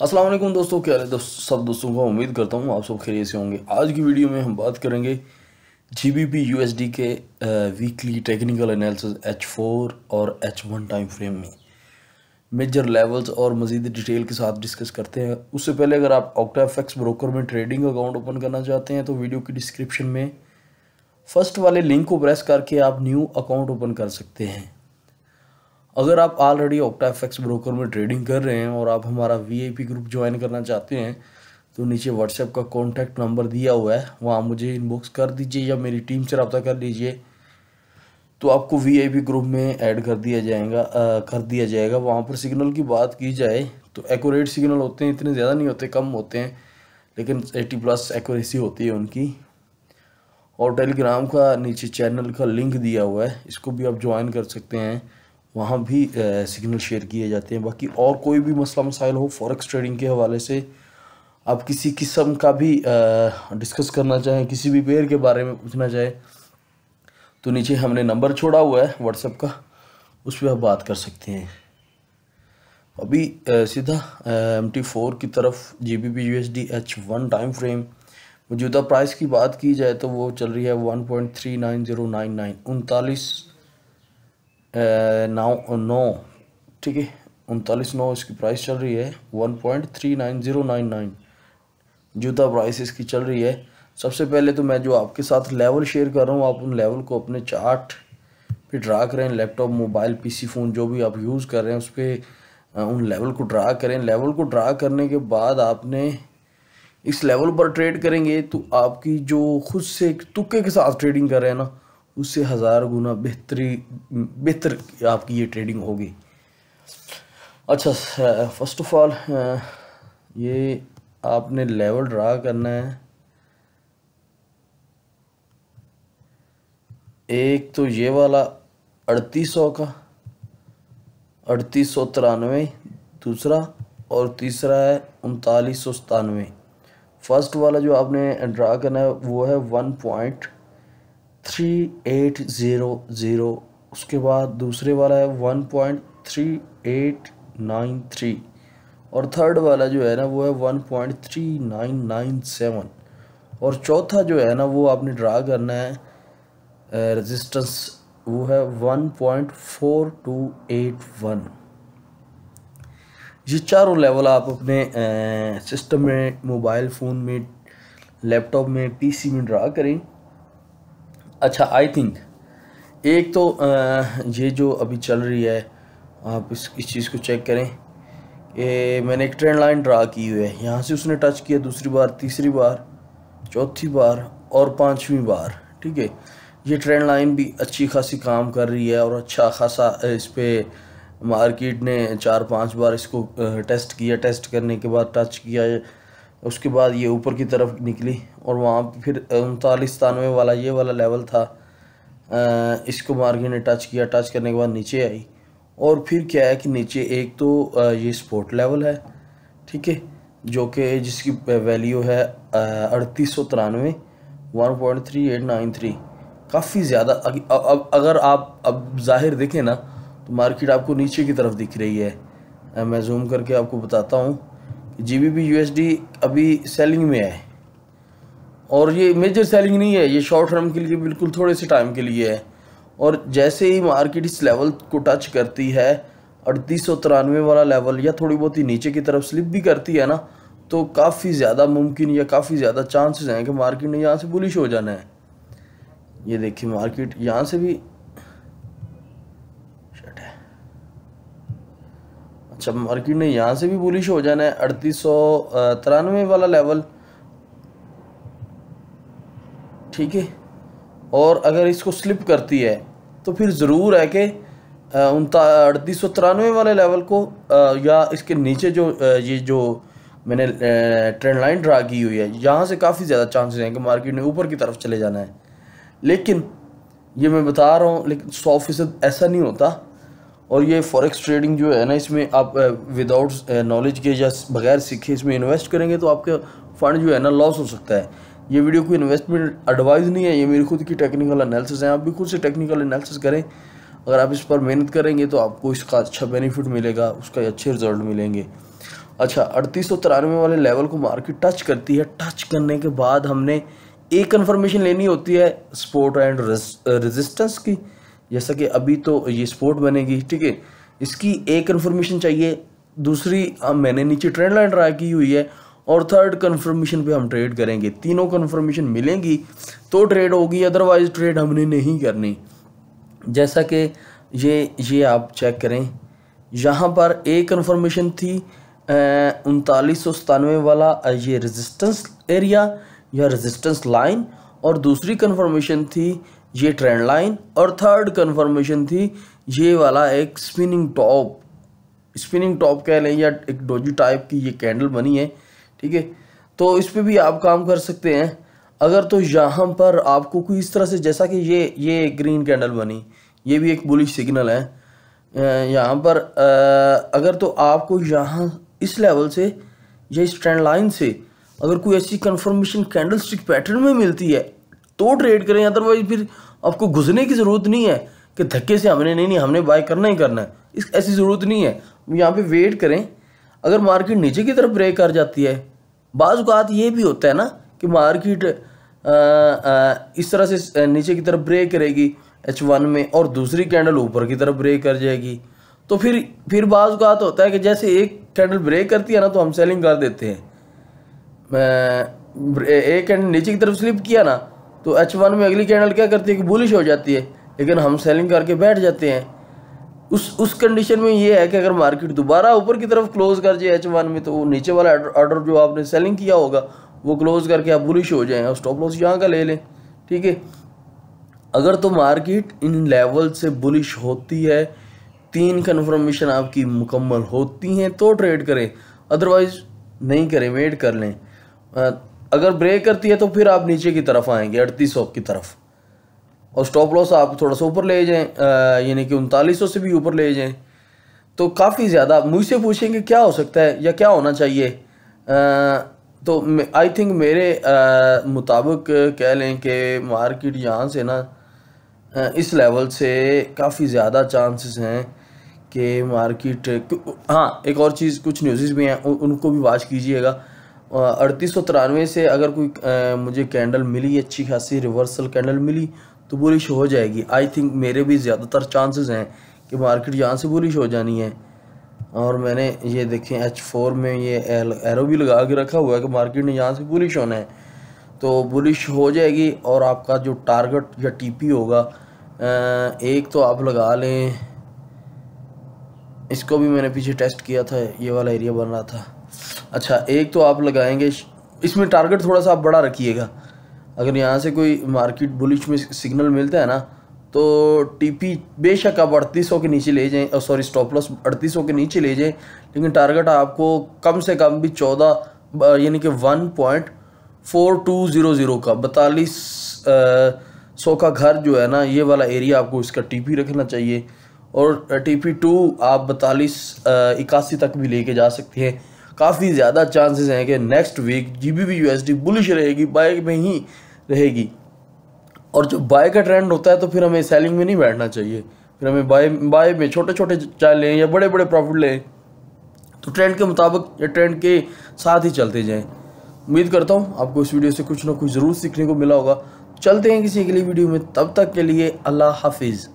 अस्सलाम वालेकुम दोस्तों, क्या है सब दोस्तों को उम्मीद करता हूँ आप सब खैरियत से होंगे। आज की वीडियो में हम बात करेंगे जीबीपी यूएसडी के वीकली टेक्निकल एनालिसिस H4 और H1 टाइम फ्रेम में मेजर लेवल्स और मज़ीद डिटेल के साथ डिस्कस करते हैं। उससे पहले अगर आप ऑक्टाफेक्स ब्रोकर में ट्रेडिंग अकाउंट ओपन करना चाहते हैं तो वीडियो की डिस्क्रिप्शन में फर्स्ट वाले लिंक को प्रेस करके आप न्यू अकाउंट ओपन कर सकते हैं। अगर आप ऑलरेडी ऑक्टाफेक्स ब्रोकर में ट्रेडिंग कर रहे हैं और आप हमारा वीआईपी ग्रुप ज्वाइन करना चाहते हैं तो नीचे व्हाट्सएप का कॉन्टैक्ट नंबर दिया हुआ है, वहाँ मुझे इनबॉक्स कर दीजिए या मेरी टीम से रब्ता कर लीजिए तो आपको वीआईपी ग्रुप में ऐड कर दिया जाएगा। वहाँ पर सिग्नल की बात की जाए तो एक्यूरेट सिग्नल होते हैं, इतने ज़्यादा नहीं होते, कम होते हैं, लेकिन 80+ एक्यूरेसी होती है उनकी। और टेलीग्राम का नीचे चैनल का लिंक दिया हुआ है, इसको भी आप ज्वाइन कर सकते हैं, वहाँ भी सिग्नल शेयर किए जाते हैं। बाकी और कोई भी मसला मसाइल हो फॉरेक्स ट्रेडिंग के हवाले से, आप किसी किस्म का भी डिस्कस करना चाहें, किसी भी पेयर के बारे में पूछना चाहें तो नीचे हमने नंबर छोड़ा हुआ है व्हाट्सएप का, उस पर आप बात कर सकते हैं। अभी सीधा MT4 की तरफ GBP USD H1 time frame मौजूदा प्राइस की बात की जाए तो वो चल रही है 1.39099 39.9, ठीक है, 39.9 इसकी प्राइस चल रही है। 1.39099 मौजूदा प्राइस इसकी चल रही है। सबसे पहले तो मैं जो आपके साथ लेवल शेयर कर रहा हूँ, आप उन लेवल को अपने चार्ट पे ड्रा करें। लैपटॉप, मोबाइल, पीसी, फ़ोन जो भी आप यूज़ कर रहे हैं उस पर उन लेवल को ड्रा करें। लेवल को ड्रा करने के बाद आपने इस लेवल पर ट्रेड करेंगे तो आपकी जो खुद से तुक्के के साथ ट्रेडिंग कर रहे हैं ना, उससे 1000 गुना बेहतर आपकी ये ट्रेडिंग होगी। अच्छा, फर्स्ट ऑफ ऑल ये आपने लेवल ड्रा करना है। एक तो ये वाला 3800 का 3893 दूसरा, और तीसरा है 3997। फर्स्ट वाला जो आपने ड्रा करना है वो है 1.3800, उसके बाद दूसरे वाला है 1.3893 और थर्ड वाला जो है ना वो है 1.3997 और चौथा जो है ना वो आपने ड्रा करना है रेजिस्टेंस, वो है 1.4281। ये चारों लेवल आप अपने सिस्टम में, मोबाइल फ़ोन में, लैपटॉप में, पीसी में ड्रा करें। अच्छा, आई थिंक एक तो ये जो अभी चल रही है, आप इस चीज़ को चेक करें कि मैंने एक ट्रेंड लाइन ड्रा की हुई है। यहाँ से उसने टच किया दूसरी बार, तीसरी बार, चौथी बार और पांचवी बार, ठीक है। ये ट्रेंड लाइन भी अच्छी खासी काम कर रही है और अच्छा खासा इस पर मार्केट ने 4-5 बार इसको टेस्ट किया। टेस्ट करने के बाद टच किया, उसके बाद ये ऊपर की तरफ निकली और वहाँ फिर 3993 वाला ये वाला लेवल था, इसको मार्केट ने टच किया। टच करने के बाद नीचे आई और फिर क्या है कि नीचे एक तो ये सपोर्ट लेवल है, ठीक है, जो कि जिसकी वैल्यू है 3893, 1.3893। काफ़ी ज़्यादा अगर आप अब ज़ाहिर देखें ना तो मार्केट आपको नीचे की तरफ दिख रही है। मैं जूम करके आपको बताता हूँ कि GBP USD अभी सेलिंग में है और ये मेजर सेलिंग नहीं है, ये शॉर्ट टर्म के लिए बिल्कुल थोड़े से टाइम के लिए है। और जैसे ही मार्केट इस लेवल को टच करती है 3893 वाला लेवल, या थोड़ी बहुत ही नीचे की तरफ स्लिप भी करती है ना, तो काफ़ी ज़्यादा मुमकिन या काफ़ी ज़्यादा चांसेस हैं कि मार्केट ने यहाँ से बुलिश हो जाना है। ये देखिए मार्केट यहाँ से भी अच्छा, मार्केट ने यहाँ से भी बुलिश हो जाना है। 3893 वाला लेवल, ठीक है, और अगर इसको स्लिप करती है तो फिर ज़रूर है कि 3893 वाले लेवल को या इसके नीचे जो ये जो मैंने ट्रेंड लाइन ड्रा की हुई है, यहाँ से काफ़ी ज़्यादा चांसेस हैं कि मार्केट ने ऊपर की तरफ चले जाना है। लेकिन ये मैं बता रहा हूँ, लेकिन 100% ऐसा नहीं होता। और ये फॉरेक्स ट्रेडिंग जो है ना, इसमें आप विदाउट नॉलेज के या बगैर सीखे इसमें इन्वेस्ट करेंगे तो आपके फंड जो है ना लॉस हो सकता है। ये वीडियो कोई इन्वेस्टमेंट एडवाइस नहीं है, ये मेरी खुद की टेक्निकल एनालिसिस है। आप भी खुद से टेक्निकल एनालिसिस करें, अगर आप इस पर मेहनत करेंगे तो आपको इसका अच्छा बेनिफिट मिलेगा, उसका अच्छे रिजल्ट मिलेंगे। अच्छा 3893 वाले लेवल को मार्केट टच करती है। टच करने के बाद हमने एक कन्फर्मेशन लेनी होती है सपोर्ट एंड रेजिस्टेंस की, जैसा कि अभी तो ये सपोर्ट बनेगी, ठीक है। इसकी एक कन्फर्मेशन चाहिए, दूसरी मैंने नीचे ट्रेंड लाइन ड्रा की हुई है, और थर्ड कन्फर्मेशन पे हम ट्रेड करेंगे। तीनों कन्फर्मेशन मिलेंगी तो ट्रेड होगी, अदरवाइज ट्रेड हमने नहीं करनी। जैसा कि ये आप चेक करें, यहाँ पर एक कन्फर्मेशन थी 3997 वाला ये रेजिस्टेंस एरिया या रेजिस्टेंस लाइन, और दूसरी कन्फर्मेशन थी ये ट्रेंड लाइन, और थर्ड कन्फर्मेशन थी ये वाला एक स्पिनिंग टॉप कह लें या एक डोजी टाइप की ये कैंडल बनी है, ठीक है। तो इस पे भी आप काम कर सकते हैं। अगर तो यहाँ पर आपको कोई इस तरह से, जैसा कि ये ग्रीन कैंडल बनी, ये भी एक बुलिश सिग्नल है यहाँ पर। अगर तो आपको यहाँ इस लेवल से या इस ट्रेंड लाइन से अगर कोई ऐसी कंफर्मेशन कैंडल स्टिक पैटर्न में मिलती है तो ट्रेड करें, अदरवाइज फिर आपको घुसने की ज़रूरत नहीं है कि धक्के से हमने बाय करना ही करना है, ऐसी ज़रूरत नहीं है। यहाँ पे वेट करें। अगर मार्केट नीचे की तरफ ब्रेक कर जाती है, बाज़ औक़ात ये भी होता है ना कि मार्केट इस तरह से नीचे की तरफ ब्रेक करेगी H1 में, और दूसरी कैंडल ऊपर की तरफ ब्रेक कर जाएगी, तो फिर बाज़ औक़ात होता है कि जैसे एक कैंडल ब्रेक करती है ना तो हम सेलिंग कर देते हैं। एक कैंडल नीचे की तरफ स्लिप किया ना तो H1 में अगली कैंडल क्या करती है कि बुलिश हो जाती है, लेकिन हम सेलिंग करके बैठ जाते हैं। उस कंडीशन में ये है कि अगर मार्केट दोबारा ऊपर की तरफ क्लोज कर जाए H1 में, तो वो नीचे वाला ऑर्डर जो आपने सेलिंग किया होगा वो क्लोज करके आप बुलिश हो जाएं और स्टॉप लॉस यहाँ का ले लें, ठीक है। अगर तो मार्केट इन लेवल से बुलिश होती है, 3 कन्फर्मेशन आपकी मुकम्मल होती हैं तो ट्रेड करें, अदरवाइज नहीं करें, वेट कर लें। अगर ब्रेक करती है तो फिर आप नीचे की तरफ आएंगे 3800 की तरफ, और स्टॉप लॉस आप थोड़ा सा ऊपर ले जाएं, यानी कि 3900 से भी ऊपर ले जाएं। तो काफ़ी ज़्यादा मुझसे पूछेंगे क्या हो सकता है या क्या होना चाहिए, तो आई थिंक मेरे मुताबिक कह लें कि मार्केट यहाँ से ना इस लेवल से काफ़ी ज़्यादा चांसेस हैं कि मार्केट, हाँ एक और चीज़, कुछ न्यूज़ भी हैं उनको भी वॉच कीजिएगा। 3893 से अगर कोई मुझे कैंडल मिली, अच्छी खासी रिवर्सल कैंडल मिली तो बुलिश हो जाएगी। आई थिंक मेरे भी ज़्यादातर चांसेस हैं कि मार्केट यहाँ से बुलिश हो जानी है। और मैंने ये देखें H4 में ये एरो भी लगा के रखा हुआ है कि मार्केट ने यहाँ से बुलिश होना है, तो बुलिश हो जाएगी। और आपका जो टारगेट या टीपी होगा, एक तो आप लगा लें, इसको भी मैंने पीछे टेस्ट किया था, ये वाला एरिया बन रहा था। अच्छा एक तो आप लगाएंगे, इसमें टारगेट थोड़ा सा आप बड़ा रखिएगा। अगर यहाँ से कोई मार्केट बुलिश में सिग्नल मिलता है ना तो टीपी बेशक आप 3800 के नीचे ले जाएं, सॉरी स्टॉप लॉस 3800 के नीचे ले जाएं, लेकिन टारगेट आपको कम से कम भी 14 यानी कि 1.4200 का 4200 का घर जो है ना, ये वाला एरिया आपको इसका टीपी रखना चाहिए। और TP2 आप 4281 तक भी लेके जा सकते हैं। काफ़ी ज़्यादा चांसेस हैं कि next week GBP USD bullish रहेगी, बाय में ही रहेगी। और जो बाय का ट्रेंड होता है तो फिर हमें सेलिंग में नहीं बैठना चाहिए, फिर हमें बाय में छोटे छोटे चाहे लें या बड़े बड़े प्रॉफिट लें, तो ट्रेंड के मुताबिक या ट्रेंड के साथ ही चलते जाएं। उम्मीद करता हूँ आपको इस वीडियो से कुछ ना कुछ ज़रूर सीखने को मिला होगा। चलते हैं किसी अगली वीडियो में, तब तक के लिए अल्लाह हाफिज़।